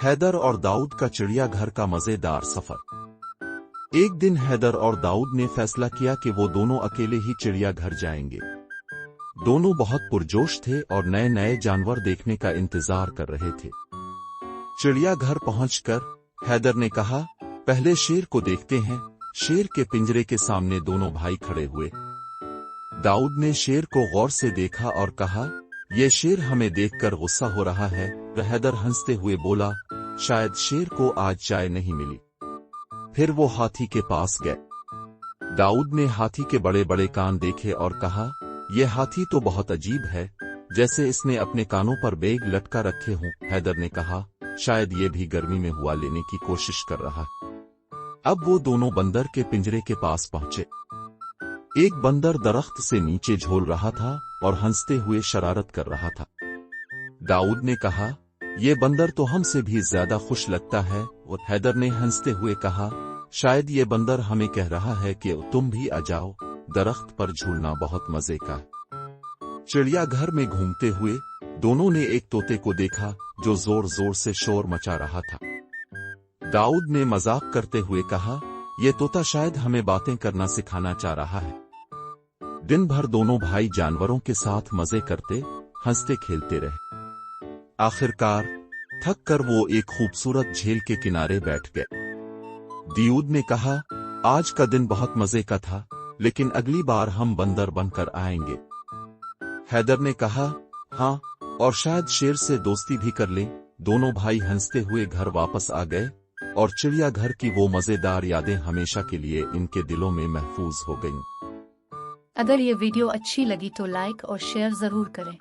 हैदर और दाऊद का चिड़ियाघर का मजेदार सफर। एक दिन हैदर और दाऊद ने फैसला किया कि वो दोनों अकेले ही चिड़ियाघर जाएंगे। दोनों बहुत पुरजोश थे और नए नए जानवर देखने का इंतजार कर रहे थे। चिड़ियाघर पहुंचकर हैदर ने कहा, पहले शेर को देखते हैं। शेर के पिंजरे के सामने दोनों भाई खड़े हुए। दाऊद ने शेर को गौर से देखा और कहा, ये शेर हमें देखकर गुस्सा हो रहा है। हैदर हंसते हुए बोला, शायद शेर को आज चाय नहीं मिली। फिर वो हाथी के पास गए। दाऊद ने हाथी के बड़े बड़े कान देखे और कहा, ये हाथी तो बहुत अजीब है, जैसे इसने अपने कानों पर बेग लटका रखे हों। हैदर ने कहा, शायद ये भी गर्मी में हवा लेने की कोशिश कर रहा है। अब वो दोनों बंदर के पिंजरे के पास पहुंचे। एक बंदर दरख्त से नीचे झोल रहा था और हंसते हुए शरारत कर रहा था। दाऊद ने कहा, ये बंदर तो हमसे भी ज्यादा खुश लगता है। और हैदर ने हंसते हुए कहा, शायद ये बंदर हमें कह रहा है कि तुम भी आ जाओ, दरख्त पर झूलना बहुत मजे का है। चिड़ियाघर में घूमते हुए दोनों ने एक तोते को देखा जो जोर जोर से शोर मचा रहा था। दाऊद ने मजाक करते हुए कहा, ये तोता शायद हमें बातें करना सिखाना चाह रहा है। दिन भर दोनों भाई जानवरों के साथ मजे करते हंसते खेलते रहे। आखिरकार थक कर वो एक खूबसूरत झील के किनारे बैठ गए। दाऊद ने कहा, आज का दिन बहुत मजे का था, लेकिन अगली बार हम बंदर बनकर आएंगे। हैदर ने कहा, हाँ, और शायद शेर से दोस्ती भी कर लें। दोनों भाई हंसते हुए घर वापस आ गए और चिड़ियाघर की वो मजेदार यादें हमेशा के लिए इनके दिलों में महफूज हो गईं। अगर ये वीडियो अच्छी लगी तो लाइक और शेयर जरूर करें।